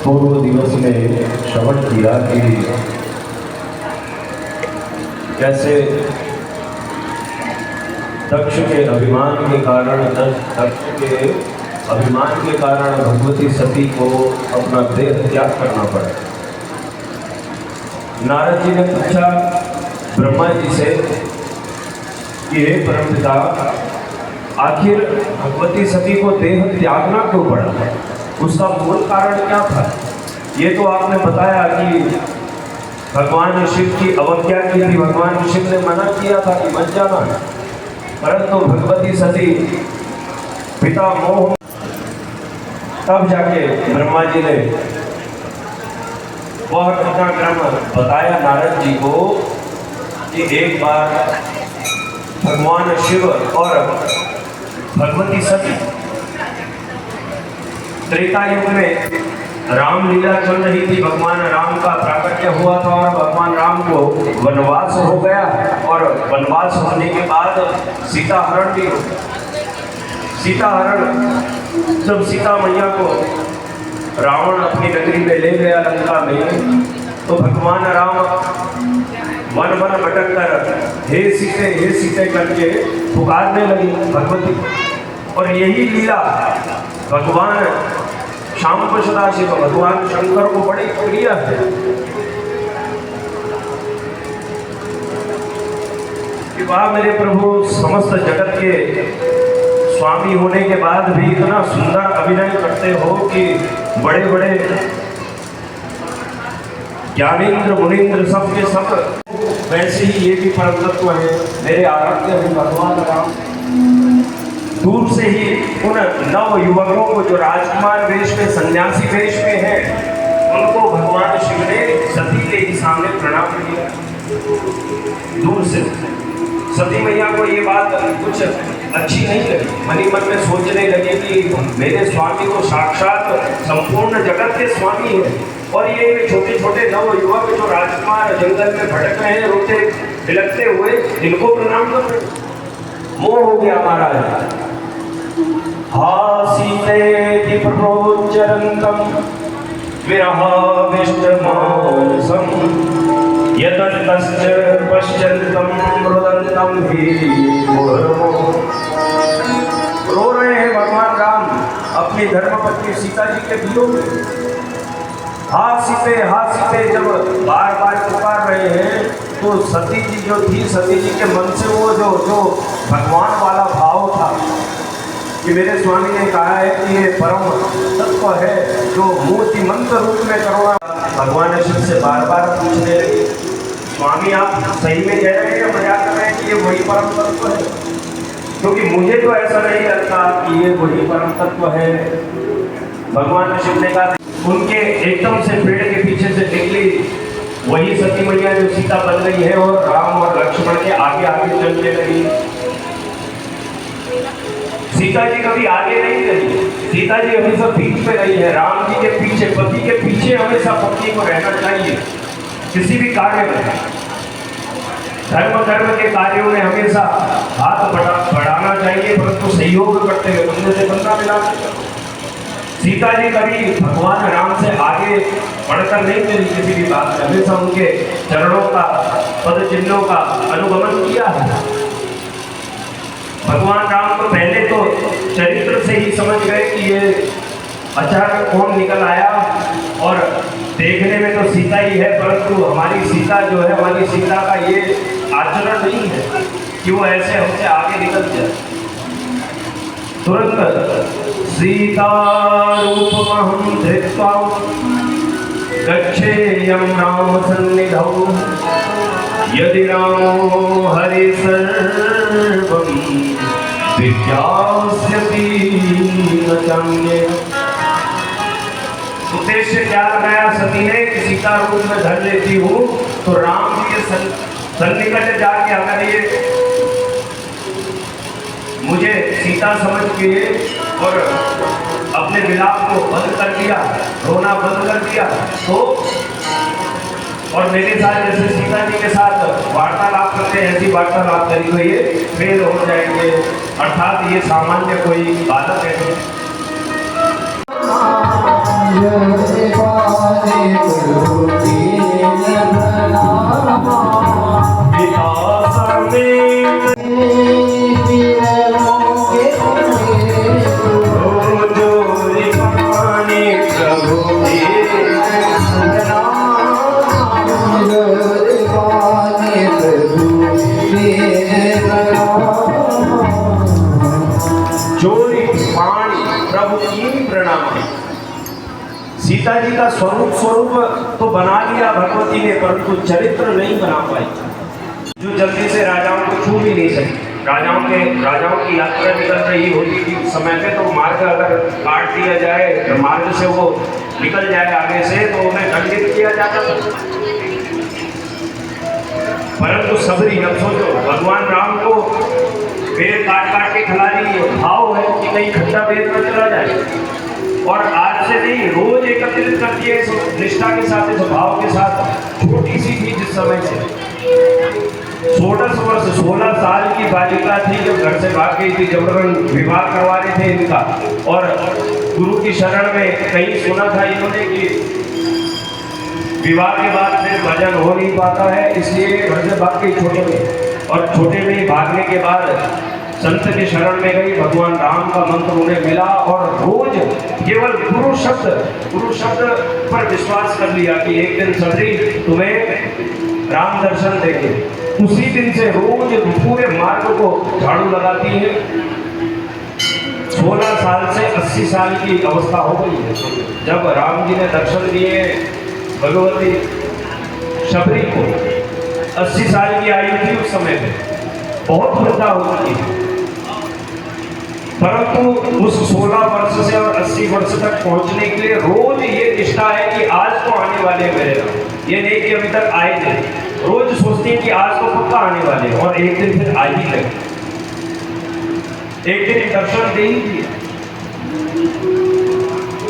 पूर्व दिवस में श्रवण किया कि कैसे दक्ष के अभिमान के कारण भगवती सती को अपना देह त्याग करना पड़ा। नारद जी ने पूछा ब्रह्मा जी से कि हे परमपिता, आखिर भगवती सती को देह त्यागना क्यों पड़ा? उसका मूल कारण क्या था? ये तो आपने बताया कि भगवान शिव की अवज्ञा की थी, भगवान शिव ने मना किया था कि मत जाना, परंतु भगवती सती पिता मोह, तब जाके ब्रह्मा जी ने वह घटनाक्रम बताया नारद जी को कि एक बार भगवान शिव और भगवती सती त्रेता युग में रामलीला चल रही थी। भगवान राम का प्राकट्य हुआ था और भगवान राम को वनवास हो गया, और वनवास होने के बाद सीता हरण भी हो गया। सीता हरण जब सीता मैया को रावण अपनी नगरी में ले गया लंका में, तो भगवान राम वन वन भटक कर हे सीते करके पुकारने लगी भगवती। और यही लीला भगवान शाम को सदाशिव भगवान शंकर को बड़ी प्रिय है कि वाह मेरे प्रभु, समस्त जगत के स्वामी होने के बाद भी इतना सुंदर अभिनय करते हो कि बड़े बड़े ज्ञानेंद्र मुनींद्र सब के सब, वैसे ही ये भी परम तत्व है मेरे आराध्य है भगवान राम। दूर से ही उन नव युवकों को जो राजकुमार वेश में, सन्यासी वेश में हैं, उनको भगवान शिव ने सती के ही सामने प्रणाम किया। दूर से सती मैया को ये बात कुछ अच्छी नहीं लगी, मनी मन में सोचने लगे कि मेरे स्वामी को साक्षात संपूर्ण जगत के स्वामी है, और ये छोटे छोटे नव युवक जो राजकुमार जंगल में भटक रहे हैं, रोते बिलखते हुए, इनको प्रणाम कर रहे। मोह हो गया महाराज। हासीते प्रोच्चरन्तं विरह विष्टमानसं यतस्तश्च पश्यन्तं रुदन्तं हि मुहुर्मुहुः। रो रहे हैं भगवान राम अपनी धर्मपत्नी सीता जी के वियोग में। हासीते जब बार बार पुकार रहे हैं, तो सती जी जो थी, सती जी के मन से वो जो भगवान वाला भाव था कि मेरे स्वामी ने कहा है कि ये परम तत्व है जो मूर्तिमंत रूप में करुणा, भगवान शिव से बार बार पूछने लगे, स्वामी आप सही में कह रहे हैं या मजाक कर रहे हैं कि ये वही परम तत्व है? क्योंकि मुझे तो ऐसा नहीं लगता कि ये वही परम तत्व है। भगवान शिव ने कहा, उनके एकदम से पेड़ के पीछे से निकली वही सती मैया जो सीता बन गई है, और राम और लक्ष्मण के आगे आगे चलने लगी। सीता जी कभी आगे नहीं गई, सीता जी हमेशा बीच में रही है, राम जी के पीछे, पति के पीछे हमेशा पत्नी को रहना चाहिए। किसी भी कार्य में, धर्म के कार्यों में हमेशा हाथ बढ़ाना चाहिए, परंतु सहयोग करते हुए बंदे से बंदा मिलाना। सीता जी कभी भगवान राम से आगे बढ़कर नहीं चली किसी भी बात में, हमेशा उनके चरणों का, पद चिन्हों का अनुगमन किया है। भगवान राम को पहले तो चरित्र से ही समझ गए कि ये अचानक कौन निकल आया, और देखने में तो सीता ही है, परंतु हमारी सीता जो है, हमारी सीता का ये आचरण नहीं है कि वो ऐसे हमसे आगे निकल जाए। तुरंत सीता रूपमहं धृत्वा गच्छेयं राम सन्निधौ यदि रामो हरि सर्वं विज्ञास्यति न चान्यः। उद्देश्य क्या लगाया सती ने कि सीता रूप में धर लेती हूँ तो राम जी के सन्निकट जाके अगर ये मुझे सीता समझ के और अपने विलाप को बंद कर दिया, रोना बंद कर दिया, तो और मेरे साथ जैसे सीता जी के साथ वार्तालाप करते हैं, ऐसी वार्तालाप करी तो ये फेल हो जाएंगे, अर्थात ये सामान्य कोई बालक है। सीता जी का स्वरूप तो बना लिया भगवती ने, परंतु चरित्र नहीं बना पाई। जो जल्दी से राजाओं को छू भी नहीं सकी। राजाओं की यात्रा निकल रही होती थी समय पे, तो मार्ग अगर काट दिया जाए तो मार्ग से वो निकल जाए आगे से, तो उन्हें दंडित किया जाता था। परंतु सबरी, अब सोचो भगवान राम को पेड़ काट के खिला रही है, भाव है कि कहीं खड्डा पेड़ पर चला जाए। और आज से नहीं, रोज एकत्रित करती है निष्ठा के साथ, इस भाव के साथ। छोटी सी थी जिस समय से 16 साल की बालिका थी जब घर से भाग गई थी, जबरन विवाह करवा रहे थे इनका। और गुरु की शरण में कहीं सुना था इन्होंने कि विवाह के बाद फिर भजन हो नहीं पाता है, इसलिए घर से भाग गई छोटे में। और छोटे में भागने के बाद संत की शरण में गई, भगवान राम का मंत्र उन्हें मिला और रोज केवल गुरु शब्द पर विश्वास कर लिया कि एक दिन सबरी तुम्हें राम दर्शन देंगे। उसी दिन से रोज पूरे मार्ग को झाड़ू लगाती है। 16 साल से 80 साल की अवस्था हो गई है। जब राम जी ने दर्शन दिए भगवती शबरी को, 80 साल की आयु थी उस समय पे, बहुत वृद्धा हो चुकी है। परंतु उस 16 वर्ष से और 80 वर्ष तक पहुंचने के लिए रोज ये निष्ठा है कि आज तो आने वाले मेरे राम, ये नहीं कि अभी तक आए थे। रोज सोचती है कि आज तो पक्का आने वाले, और एक दिन फिर आ ही गए। एक दिन दर्शन दे ही दिए।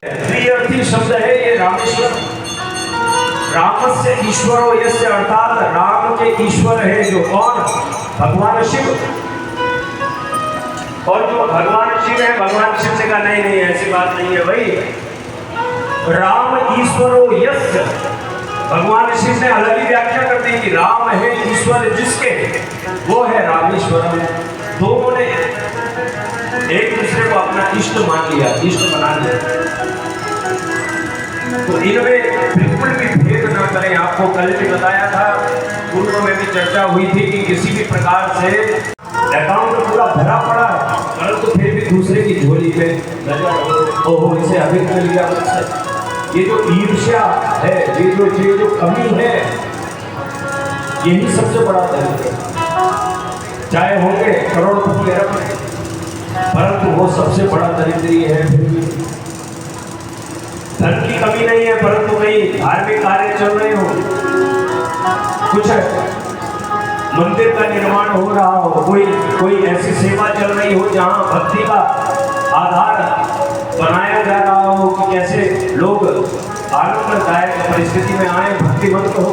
त्रिअर्थी शब्द है ये रामेश्वर। राम से ईश्वरो यस्य, अर्थात राम के ईश्वर है जो, कौन? भगवान शिव। और जो भगवान शिव है, भगवान शिव ने कहा नहीं ऐसी बात नहीं है भाई, राम ईश्वरो यस्य। भगवान शिव ने अलग ही व्याख्या कर दी कि राम है ईश्वर जिसके, वो है रामेश्वरम। दोनों ने एक दूसरे को अपना इष्ट मान लिया, इष्ट बना लिया। तो इनमें बिल्कुल भी भेद न करें। आपको कल भी बताया था, पूर्व में भी चर्चा हुई थी कि किसी भी प्रकार से अकाउंट पूरा भरा पड़ा है, परंतु फिर भी दूसरे की झोली में ओहो इसे अधिक मिल गया मुझसे। ये जो ईर्ष्या है, ये जो कमी है, यही सबसे बड़ा दरिद्र है। चाहे होंगे करोड़पति अरब, परंतु वो सबसे बड़ा दरिद्री है। धन की कमी नहीं है, परंतु कहीं धार्मिक कार्य चल रहे हो, कुछ मंदिर का निर्माण हो रहा हो, कोई ऐसी सेवा चल रही हो जहां भक्ति का आधार बनाया जा रहा हो कि कैसे लोग आनंददायक परिस्थिति में आए, भक्तिमंत हो।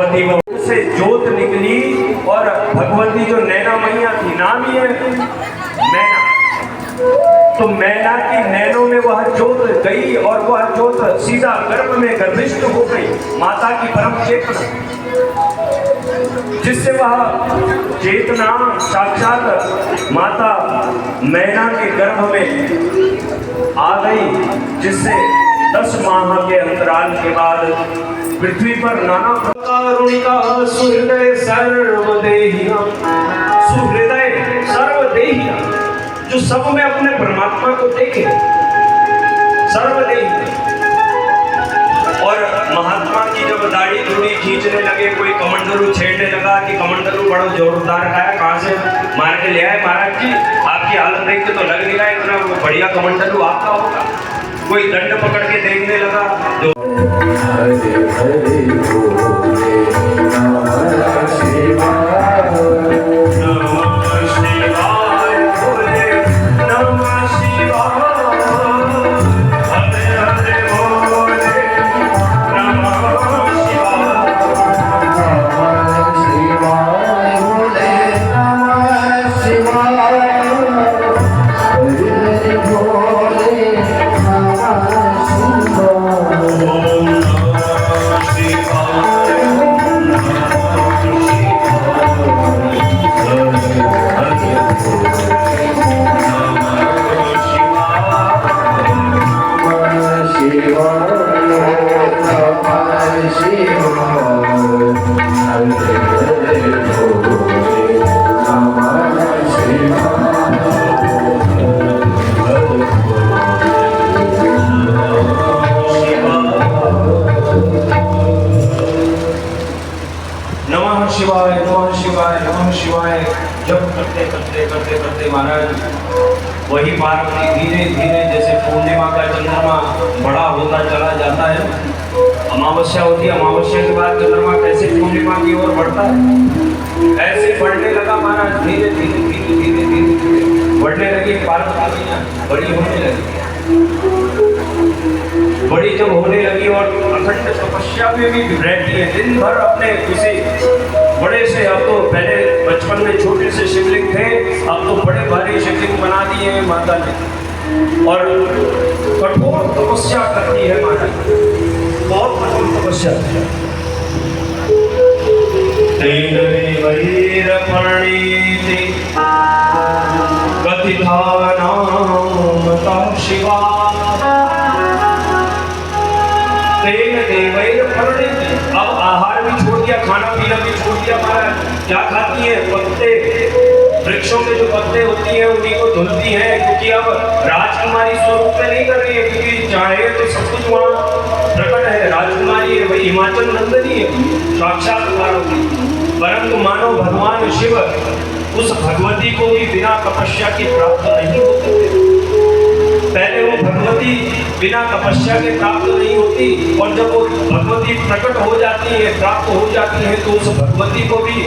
भगवती को से जोत निकली और भगवती जो नैना मैया थी, नाम ही है मैना, तो मैना की नैनों में वह जोत गई और वह जोत सीधा गर्भ में गर्भिष्ठ हो गई, माता की परम चेतना, जिससे वह चेतना साक्षात माता मैना के गर्भ में आ गई, जिससे 10 माह के अंतराल के बाद पृथ्वी पर नाना करुणिका सुहृदय सर्वदेहिया, सुहृदय सर्वदेहिया, जो सब में अपने परमात्मा को देखे, सर्वदेहिया। और महात्मा की जब दाढ़ी थोड़ी खींचने लगे, कोई कमंडलू छेड़ने लगा कि कमंडलू बड़ा जोरदार का है, कहाँ से मार के ले आए महाराज जी, आपकी हालत देख के तो लग नहीं रहा है इतना बढ़िया कमंडलू आपका होगा। कोई दंड पकड़ के देखने लगा, जो हरे हरे बोले नमः शिवाय, नमः शिवाय बोले नमः शिवाय, हरे हरे बोले नमः शिवाय, नमः शिवाय बोले नमः शिवाय, हरे हरे बोले जब करते करते करते करते महाराज वही पार्वती धीरे धीरे जैसे पूर्णिमा का चंद्रमा बड़ा होता चला जाता है, अमावस्या होती है, अमावस्या के बाद चंद्रमा कैसे पूर्णिमा की ओर बढ़ता है, ऐसे बढ़ने लगा महाराज, धीरे धीरे धीरे धीरे धीरे धीरे बढ़ने लगी पार्वती, बड़ी होने लगी, बड़ी जब होने लगी और अखंड तपस्या में भी रहती है, दिन भर अपने किसी बड़े से, अब तो पहले बचपन में छोटे से शिवलिंग थे, अब तो बड़े भारी शिवलिंग बना दिए हैं माता ने, और कठोर तपस्या करती है माता, बहुत कठोर तपस्या। तेन देवैर प्रणीति कथिता नाम शिवा, तेन देवैर प्रणीति, अब आहार भी छोड़ दिया, खाना पीना भी छोड़ दिया महाराज, क्या खाती है, पत्ते, वृक्षों के जो पत्ते होती हैं उन्हीं को धुलती हैं, क्योंकि अब राजकुमारी स्वरूप में नहीं कर रही है, क्योंकि चाहे तो सब कुछ वहाँ प्रकट है, राजकुमारी है, वही हिमाचल नंदनी है, साक्षात पार्वती, परंतु मानो भगवान शिव उस भगवती को भी बिना तपस्या की प्राप्त नहीं होते थे। पहले वो भगवती बिना तपस्या के प्राप्त नहीं होती, और जब वो भगवती प्रकट हो जाती है, प्राप्त हो जाती है, तो उस भगवती को भी,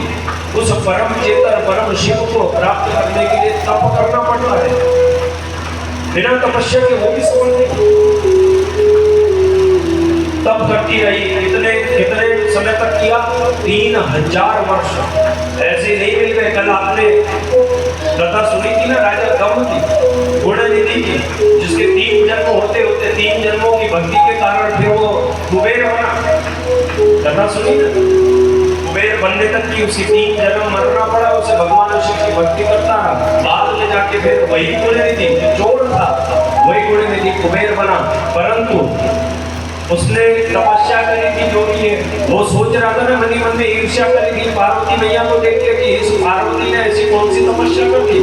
उस परम चेतन परम शिव को प्राप्त करने के लिए तप करना पड़ता है, बिना तपस्या के वो भी सफल नहीं। तप करती रही, कितने समय तक किया, 3000 वर्ष, ऐसे नहीं मिल गए। कल आपने कथा सुनी थी ना, राजा गम की, गुणनिधि की, जिसके 3 जन्म होते होते 3 जन्मों की भक्ति के कारण फिर वो कुबेर बना, कथा सुनी ना, कुबेर बनने तक की उसी 3 जन्म मरना पड़ा, उसे भगवान शिव की भक्ति करता रहा, बाद में जाके फिर वही गुणनिधि जो चोर था, वही गुणनिधि कुबेर बना, परंतु उसने तपस्या करी थी, जो भी है वो सोच रहा था ना, मन में ईर्ष्या करी थी पार्वती मैया को देख के कि इस पार्वती ने ऐसी कौन सी तपस्या कर दी,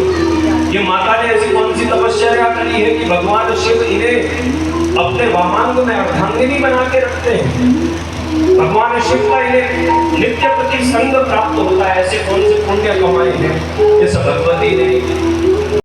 ये माता ने ऐसी कौन सी तपस्या करी है कि भगवान शिव इन्हें अपने वामांग में अर्धांगिनी बना के रखते हैं, भगवान शिव का इन्हें नित्य प्रति संग प्राप्त होता है, ऐसे कौन से पुण्य कमाए हैं इस भगवती ने।